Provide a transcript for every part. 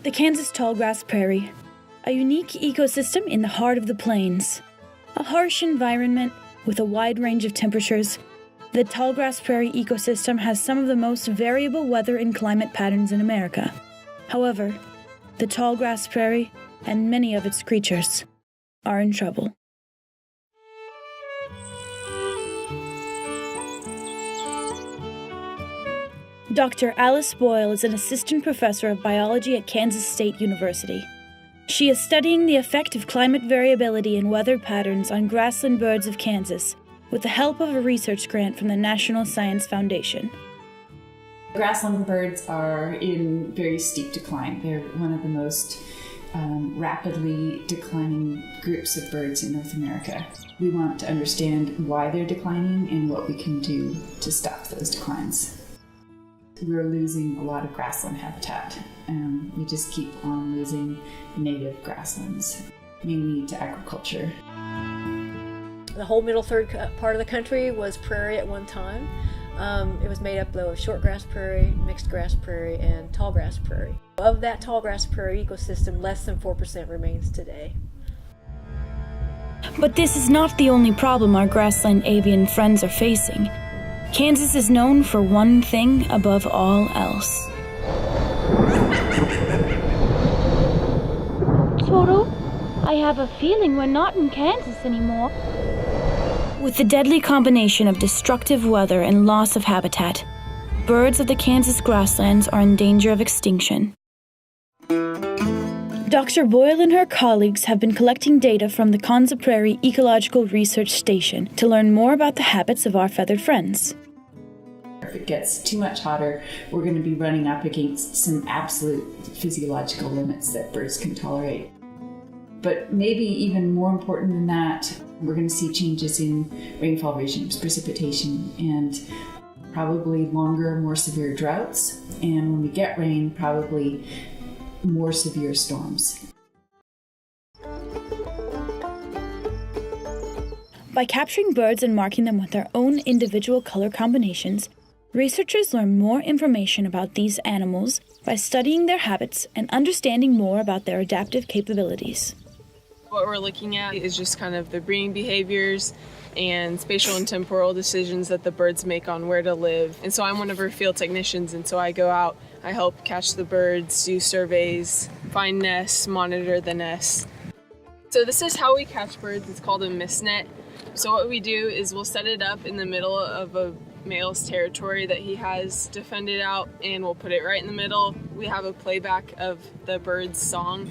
The Kansas tallgrass prairie, a unique ecosystem in the heart of the plains. A harsh environment with a wide range of temperatures, the tallgrass prairie ecosystem has some of the most variable weather and climate patterns in America. However, the tallgrass prairie and many of its creatures are in trouble. Dr. Alice Boyle is an assistant professor of biology at Kansas State University. She is studying the effect of climate variability and weather patterns on grassland birds of Kansas with the help of a research grant from the National Science Foundation. Grassland birds are in very steep decline. They're one of the most rapidly declining groups of birds in North America. We want to understand why they're declining and what we can do to stop those declines. We're losing a lot of grassland habitat. We just keep on losing native grasslands, mainly to agriculture. The whole middle third part of the country was prairie at one time. It was made up though of shortgrass prairie, mixed grass prairie, and tallgrass prairie. Of that tallgrass prairie ecosystem, less than 4% remains today. But this is not the only problem our grassland avian friends are facing. Kansas is known for one thing above all else. Toto, I have a feeling we're not in Kansas anymore. With the deadly combination of destructive weather and loss of habitat, birds of the Kansas grasslands are in danger of extinction. Dr. Boyle and her colleagues have been collecting data from the Konza Prairie Ecological Research Station to learn more about the habits of our feathered friends. If it gets too much hotter, we're going to be running up against some absolute physiological limits that birds can tolerate. But maybe even more important than that, we're going to see changes in rainfall regimes, precipitation, and probably longer, more severe droughts. And when we get rain, probably more severe storms. By capturing birds and marking them with their own individual color combinations, researchers learn more information about these animals by studying their habits and understanding more about their adaptive capabilities. What we're looking at is just kind of the breeding behaviors and spatial and temporal decisions that the birds make on where to live. And so I'm one of our field technicians, and so I go out, I help catch the birds, do surveys, find nests, monitor the nests. So this is how we catch birds. It's called a mist net. So what we do is we'll set it up in the middle of a male's territory that he has defended out, and we'll put it right in the middle. We have a playback of the bird's song,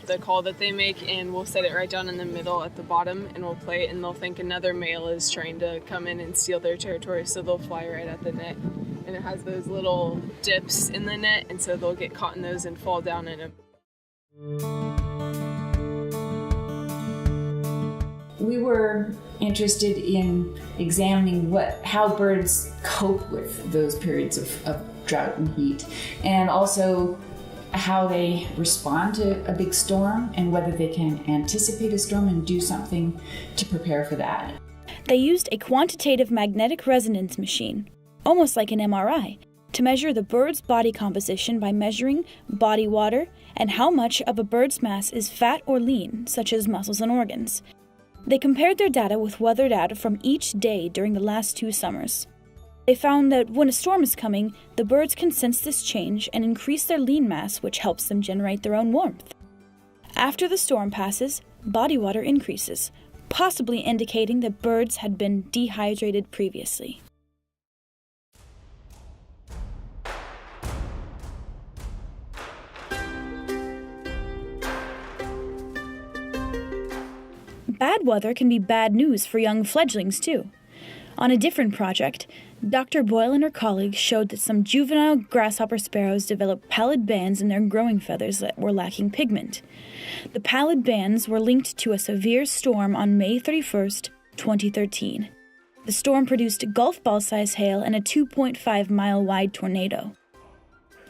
the call that they make, and we'll set it right down in the middle at the bottom, and we'll play it, and they'll think another male is trying to come in and steal their territory, so they'll fly right at the net. And it has those little dips in the net, and so they'll get caught in those and fall down in them. We were interested in examining how birds cope with those periods of drought and heat, and also how they respond to a big storm and whether they can anticipate a storm and do something to prepare for that. They used a quantitative magnetic resonance machine, almost like an MRI, to measure the bird's body composition by measuring body water and how much of a bird's mass is fat or lean, such as muscles and organs. They compared their data with weather data from each day during the last 2 summers. They found that when a storm is coming, the birds can sense this change and increase their lean mass, which helps them generate their own warmth. After the storm passes, body water increases, possibly indicating that birds had been dehydrated previously. Bad weather can be bad news for young fledglings, too. On a different project, Dr. Boyle and her colleagues showed that some juvenile grasshopper sparrows developed pallid bands in their growing feathers that were lacking pigment. The pallid bands were linked to a severe storm on May 31st, 2013. The storm produced golf ball-sized hail and a 2.5-mile-wide tornado.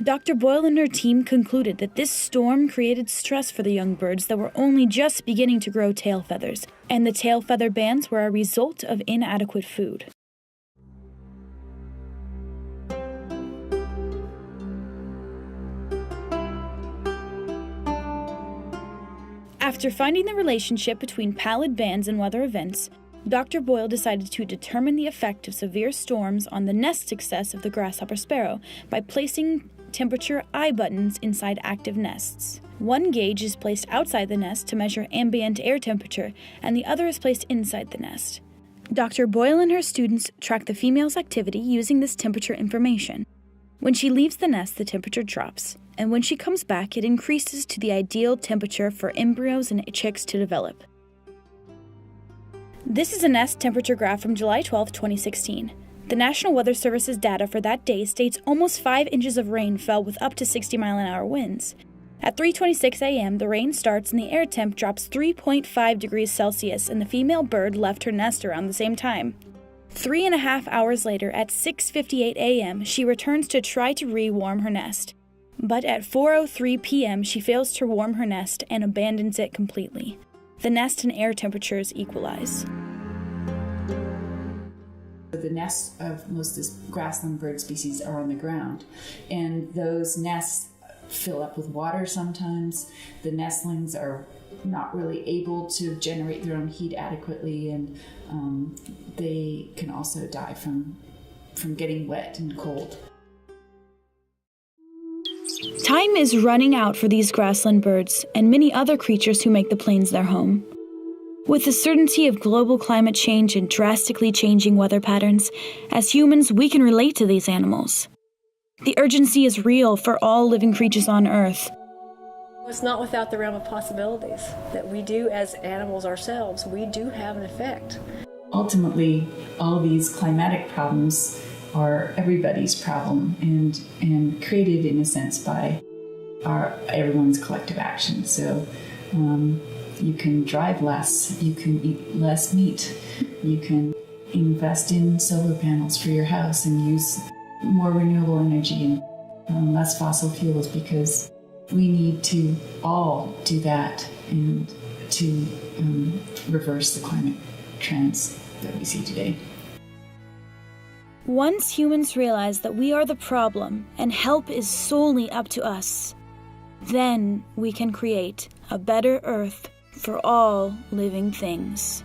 Dr. Boyle and her team concluded that this storm created stress for the young birds that were only just beginning to grow tail feathers, and the tail feather bands were a result of inadequate food. After finding the relationship between pallid bands and weather events, Dr. Boyle decided to determine the effect of severe storms on the nest success of the grasshopper sparrow by placing temperature eye buttons inside active nests. One gauge is placed outside the nest to measure ambient air temperature, and the other is placed inside the nest. Dr. Boyle and her students track the female's activity using this temperature information. When she leaves the nest, the temperature drops, and when she comes back, it increases to the ideal temperature for embryos and chicks to develop. This is a nest temperature graph from July 12, 2016. The National Weather Service's data for that day states almost 5 inches of rain fell with up to 60-mile-an-hour winds. At 3:26 a.m., the rain starts and the air temp drops 3.5 degrees Celsius, and the female bird left her nest around the same time. 3.5 hours later, at 6:58 a.m., she returns to try to re-warm her nest. But at 4:03 p.m., she fails to warm her nest and abandons it completely. The nest and air temperatures equalize. The nests of most of this grassland bird species are on the ground, and those nests fill up with water sometimes. The nestlings are not really able to generate their own heat adequately, and they can also die from getting wet and cold. Time is running out for these grassland birds and many other creatures who make the plains their home. With the certainty of global climate change and drastically changing weather patterns, as humans, we can relate to these animals. The urgency is real for all living creatures on Earth. It's not without the realm of possibilities that we do, as animals ourselves, we do have an effect. Ultimately, all these climatic problems are everybody's problem and created in a sense by everyone's collective action. So you can drive less, you can eat less meat, you can invest in solar panels for your house and use more renewable energy and less fossil fuels, because we need to all do that and to reverse the climate trends that we see today. Once humans realize that we are the problem and help is solely up to us, then we can create a better Earth for all living things.